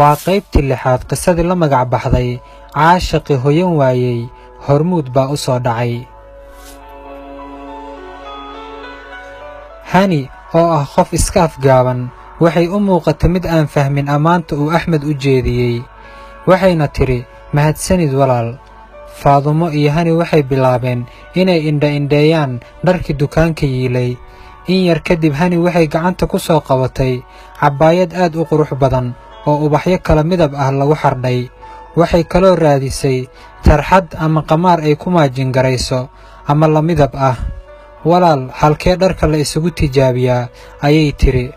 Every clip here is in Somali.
waa qaybtii lixaad qisadii la magac baxday caashaqii hoyan waayey hormuud baa u soo dhacay. hani oo ah qof iska afgaaban waxay u muuqatay mid aan fahmin ammaanta uu Axmed u jeediyey, waxayna tiri mahadsanid walaal. Faadumo iyo hani waxay bilaabeen inay indha-indheeyaan dharkii dukaanka yiilay. In yar kadib hani waxay gacanta ku soo qabatay cabbaayad aad u qurux badan oo ubaxyo kala midab ah lagu xardhay. Waxay kaloo raadisay tarxad ama qamaar ay ku maajin garayso ama la midab ah. walaal, halkee dharka la isugu tijaabiyaa ayay tiri.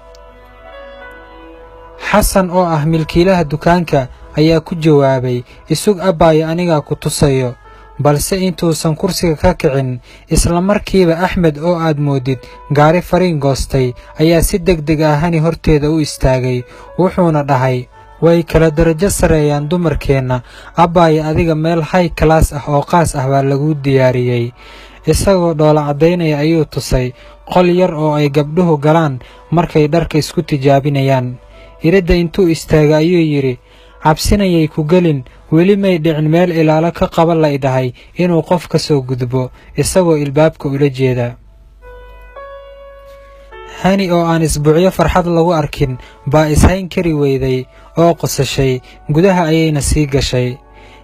xasan oo ah milkiilaha dukaanka ayaa ku jawaabay, isug abbaayo anigaa ku tusayo. balse intuusan kursiga ka kicin, isla markiiba Axmed oo aad moodid gaari fariin goostay ayaa si degdeg ah hani horteeda u istaagay, wuxuuna dhahay, way kala darajo sareeyaan dumarkeenna. abbaayo adiga meel high class ah oo qaas ah baa lagu diyaariyey. isagoo dhoola caddaynaya ayuu tusay qol yar oo ay gabdhuhu galaan markay dharka isku tijaabinayaan. iridda intuu istaagay ayuu yidhi, cabsinayay ku gelin, weli may dhicin meel ilaalo ka qaba la idhahay inuu qof ka soo gudbo, isagoo ilbaabka ula jeeda. hani oo aan isbuucyo farxad lagu arkin baa ishayn kari weyday oo qosashay, gudaha ayayna sii gashay.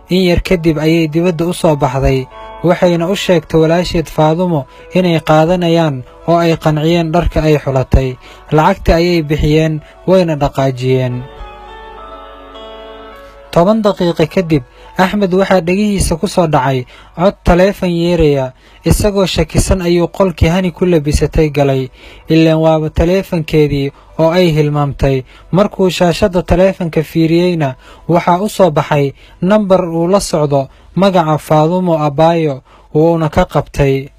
in yar kadib ayay dibadda u soo baxday, waxayna u sheegtay walaasheed Faadumo inay qaadanayaan oo ay qanciyeen dharka ay xulatay. lacagta ayay bixiyeen wayna dhaqaajiyeen. 10 daqiiqo kadib Axmed waxaa dhegihiisa ku soo dhacay cod taleefan yeeraya. isagoo shakisan ayuu qolkii hani ku labisatay galay, ileen waaba taleefankeedii oo ay hilmaamtay. markuu shaashadda taleefanka fiiriyeyna waxaa u soo baxay nambar uu la socdo magaca Faadumo Abbaayo, wuuna ka qabtay.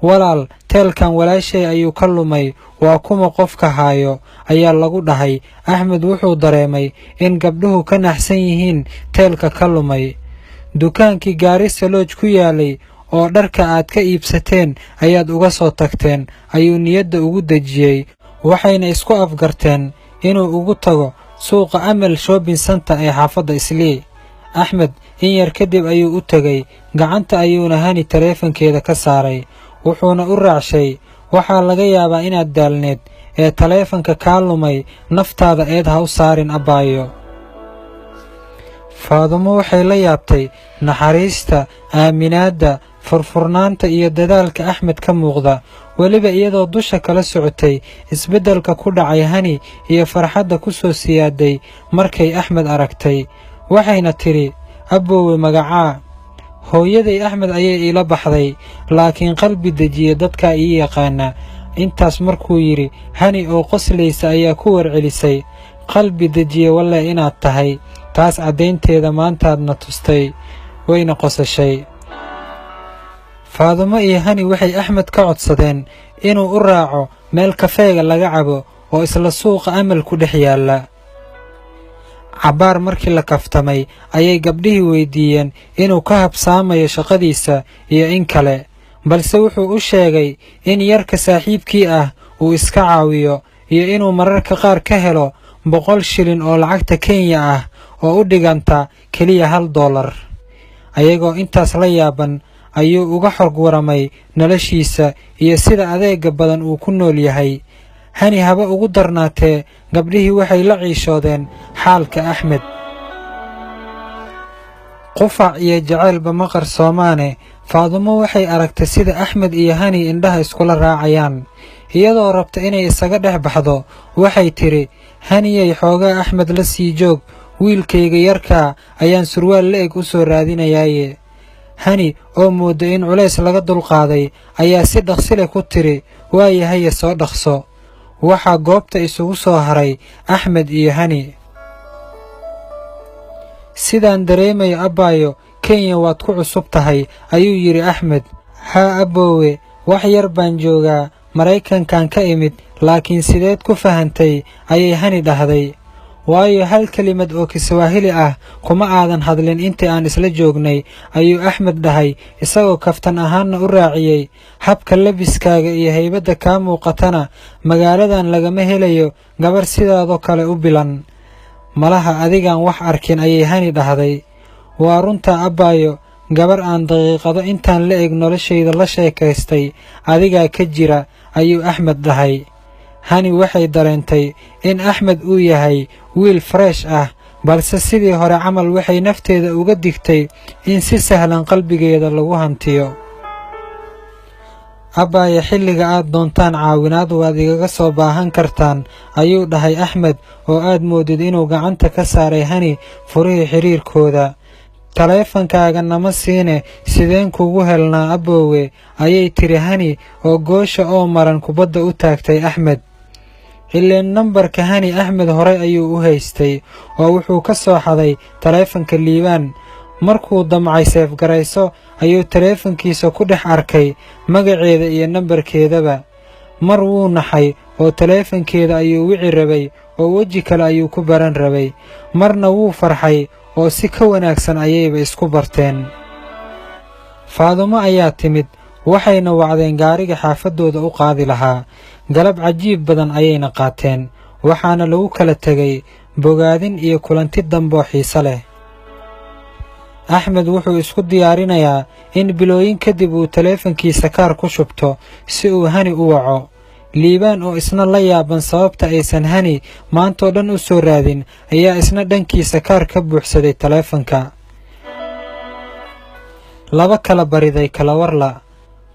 walaal, teelkan walaashay ayuu ka lumay, waa kuma qofka haayo ayaa lagu dhahay. Axmed wuxuu dareemay in gabdhuhu ka naxsan yihiin teelka ka lumay. dukaankii Gaarisa Lodge ku yaalay oo dharka aad ka iibsateen ayaad uga soo tagteen, ayuu niyadda ugu dejiyey. waxayna isku afgarteen inuu ugu tago suuqa Amal Shopping Center ee xaafadda Islii. Axmed in yar kadib ayuu u tegay, gacanta ayuuna hani taleefankeeda ka saaray, wuxuuna u raacshay, waxaa laga yaabaa inaad daalneed ee taleefanka kaa lumay, naftaada eed ha u saarin abbaayo. Faadumo waxay la yaabtay naxariista, aaminaadda, furfurnaanta iyo dadaalka Axmed ka muuqda, weliba iyadoo dusha kala socotay isbeddelka ku dhacay hani iyo farxadda ku soo siyaaday markay Axmed aragtay. waxayna tidhi, abboowe magacaa? hooyaday Axmed ayay iila baxday, laakiin qalbi dejiye dadkaa ii yaqaana. intaas markuu yidhi, hani oo qoslaysa ayaa ku warcelisay, qalbi dejiye walle inaad tahay, taas caddaynteeda maantaadna tustay. wayna qosashay. Faadumo iyo hani waxay Axmed ka codsadeen inuu u raaco meel kafeega laga cabo oo isla suuqa Amal ku dhex yaalla. cabbaar markii la kaftamay ayay gabdhihii weydiiyeen inuu ka habsaamayo shaqadiisa iyo in kale, balse wuxuu u sheegay in yarka saaxiibkii ah uu iska caawiyo iyo inuu mararka qaar ka helo 100 shilin oo lacagta Kenya ah oo u dhiganta keliya $1. ayagoo intaas la yaaban ayuu uga xog waramay noloshiisa iyo sida adeega badan uu ku nool yahay. hani haba ugu darnaatee gabdhihii waxay la ciishoodeen xaalka Axmed. qufac iyo jacaylba ma qarsoomaane, Faadumo waxay aragtay sida Axmed iyo hani indhaha iskula raacayaan. iyadoo rabta inay isaga dhex baxdo waxay tidhi, haniyay xoogaa Axmed la sii joog, wiilkayga yarkaa ayaan surwaal la-eg u soo raadinayaaye. hani oo mooda in culays laga dulqaaday ayaa si dhaqsi leh ku tidhi, waayahaye soo dhaqso. waxaa goobta isugu soo haray Axmed iyo hani. sidaan dareemayo abbaayo, Kenya waad ku cusub tahay ayuu yidhi Axmed. haa abboowe, wax yar baan joogaa, Maraykankan ka imid, laakiin sideed ku fahantay ayay hani dhahday. waayo hal kelimad oo Kiswahili ah kuma aadan hadlin intii aan isla joognay, ayuu Axmed dhahay, isagoo kaftan ahaanna u raaciyey, habka labiskaaga iyo haybadda kaa muuqatana magaaladan lagama helayo gabar sidaadoo kale u bilan. malaha adigaan wax arkin ayay hani dhahday. waa runta abbaayo, gabar aan daqiiqado intaan la eg noloshayda la sheekaystay adigaa ka jira, ayuu Axmed dhahay. hani waxay dareentay in Axmed uu yahay wiil fresh ah, balse sidii hore camal waxay nafteeda uga digtay in si sahlan qalbigeeda lagu hantiyo. abbaayo, xilliga aad doontaan caawinaad waad igaga soo baahan kartaan, ayuu dhahay Axmed oo aad moodid inuu gacanta ka saaray hani furihii xiriirkooda. taleefankaaga nama siine, sideen kugu helnaa abboowe, ayay tiri hani oo goosha oo maran kubadda u taagtay Axmed. ileen nambarka hani Axmed horay ayuu u haystay oo wuxuu ka soo xaday taleefanka Liibaan. markuu damcay seefgarayso ayuu taleefankiisa ku dhex arkay magaceeda iyo nambarkeedaba. mar wuu naxay oo taleefankeeda ayuu wici rabay oo weji kale ayuu ku baran rabay. marna wuu farxay oo si ka wanaagsan ayayba isku barteen. faadumo ayaa timid, waxayna wacdeen gaariga xaafaddooda u qaadi lahaa. galab cajiib badan ayayna qaateen, waxaana lagu kala tegay bogaadin iyo kulanti damboo xiise leh. Axmed wuxuu isku diyaarinayaa in bilooyin kadib uu taleefankiisa kaar ku shubto si uu hani u waco. Liibaan oo isna la yaaban sababta aysan hani maantoo dhan u soo raadin ayaa isna dhankiisa kaar ka buuxsaday taleefanka. laba kala bariday kala warla.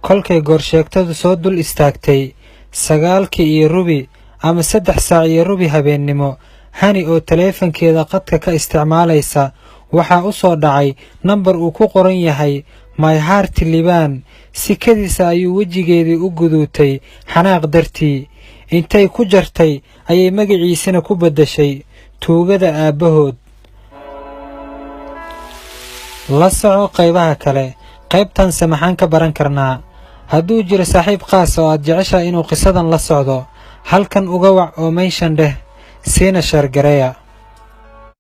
kolkay goorsheegtadu soo dul istaagtay 9:15 ama 3:15 habeennimo, hani oo taleefankeeda qadka ka isticmaalaysa waxaa u soo dhacay nambar uu ku qoran yahay My Heart Liibaan. sikadiisa ayuu wejigeedii u guduutay xanaaq dartii. intay ku jartay ayay magaciisina ku beddeshay tuugada aabbahood. la soco qaybaha kale. qaybtanse maxaan ka baran karnaa? hadduu jiro saaxiib qaas oo aad jeceshahay inuu qisadan la socdo, halkan uga wac oo meeshan dheh, siina sheer gareeya.